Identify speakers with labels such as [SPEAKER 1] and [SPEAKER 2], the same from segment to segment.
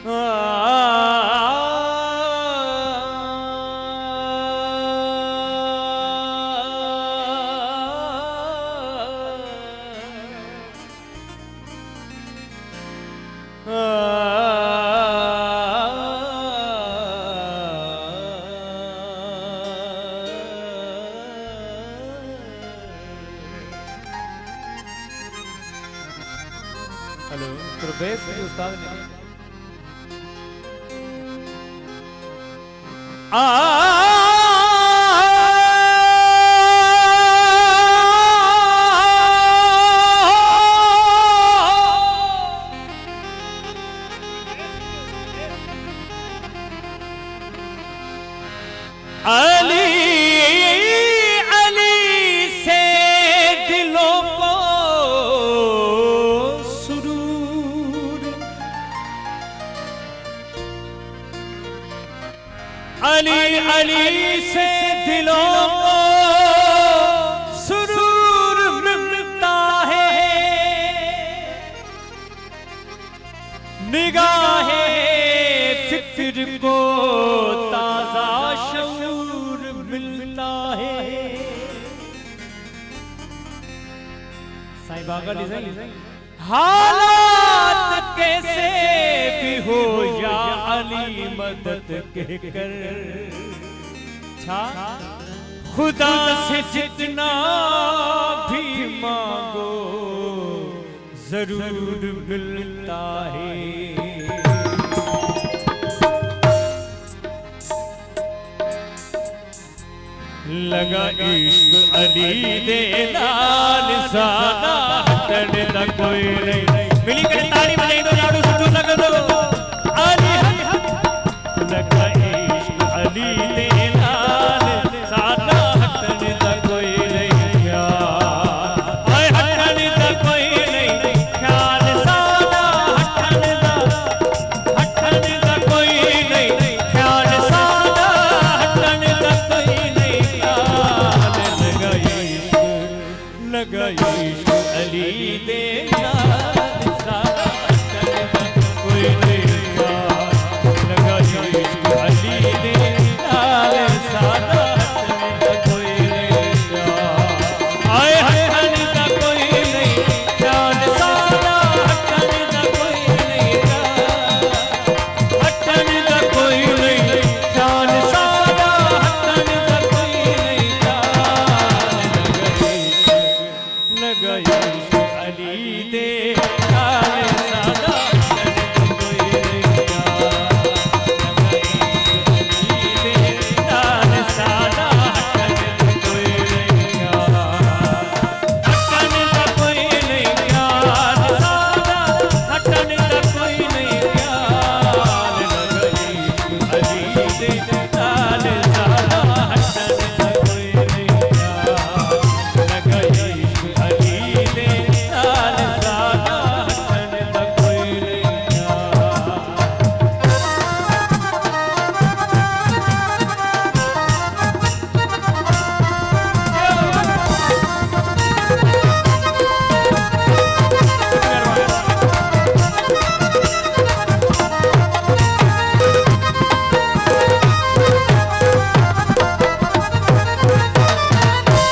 [SPEAKER 1] Hello प्रवेश जी उस्ताद ने अली अली से दिलों को सुरूर मिलता है, निगाहे फिक्र को ताजा शऊर मिलता है। साईं बागा डिजाइन हालात कैसे भी हो या अली मदद के कर, खुदा से जितना भी मांगो जरूर मिलता है। लगा इश्क अली दे लाल सादा हटन दा कोई नहीं। मिली कर ताली बजाई दो, लाडू सुटू लग दो। अली लगा इश्क अली दे लाल सादा हटन दा कोई नहीं ख्याल, ओए हटन दा कोई नहीं ख्याल सादा हटन दा कोई नहीं ख्याल सादा हटन दा कोई नहीं ख्याल। लगा इश्क अली दे लाल सादा हटन दा कोई नहीं ख्याल, लगा इश्क अली दे लाल सादा हटन दा कोई नहीं ख्याल, आए हटन दा कोई नहीं ख्याल सादा हटन दा कोई नहीं ख्याल, हटन दा कोई नहीं ख्याल सादा हटन दा कोई नहीं ख्याल। लगा इश्क अली दे लाल सादा हटन दा कोई नहीं ख्याल, लगा इश्क अली दे लाल सादा हटन दा कोई नहीं ख्याल, हटन दा कोई नहीं ख्याल सादा हटन दा कोई नहीं ख्याल। लगा इश्क अली दे लाल सादा हटन दा कोई नहीं ख्याल, लगा इश्क अली दे लाल सादा हटन दा कोई नहीं ख्याल।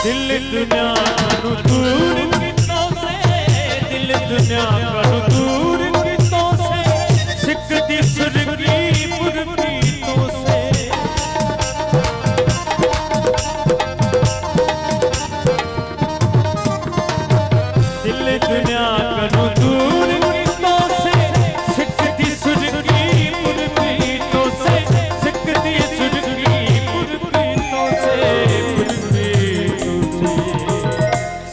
[SPEAKER 1] दिल दुनिया कनु दूर कितों से, दिल दुनिया कनु दूर कितों से, सिकती सुरगी पुरकीतों से। दिल दुनिया कनु दूर कितों से, सिकती सुरगी पुरकीतों से, सिकती सुरगी पुरकीतों से।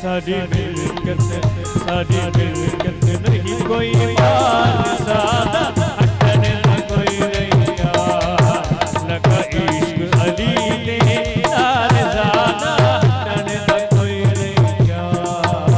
[SPEAKER 1] सारी मिलकत नहीं कोई बात सादा हटन दा कोई नहीं ख्याल, लगा इश्क अली दे लाल सादा हटन दा कोई नहीं ख्याल।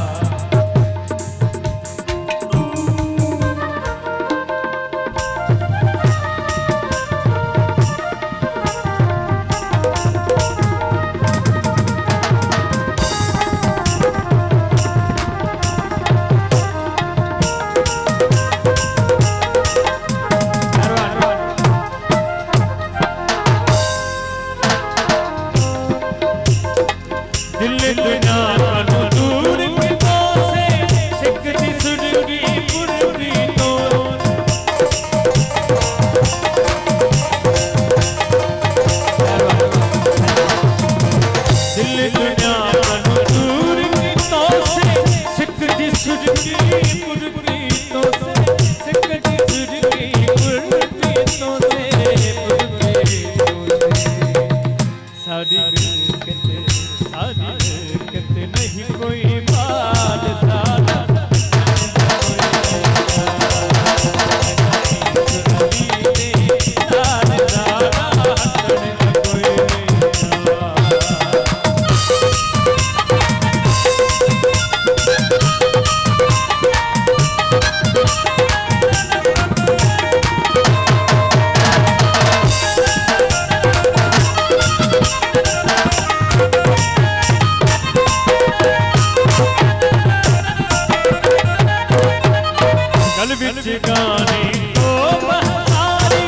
[SPEAKER 1] गल विच गाने तो बहारी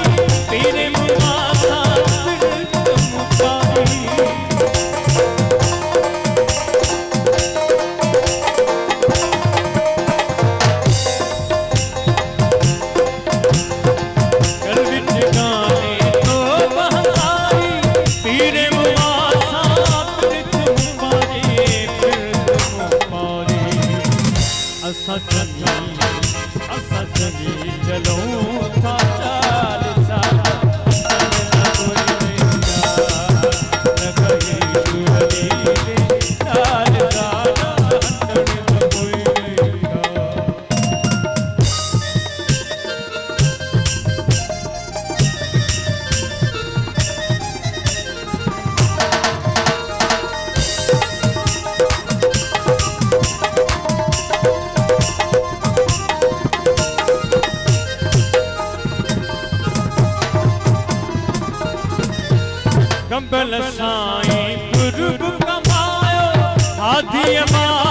[SPEAKER 1] तेरे मुआसा बिरत मुकारी सजनी चलो था चाल सादा चलना कोई नहीं गई चुरली दे चाल सादा हटने कोई कंबल साईं पुरब कमायो हाथी मां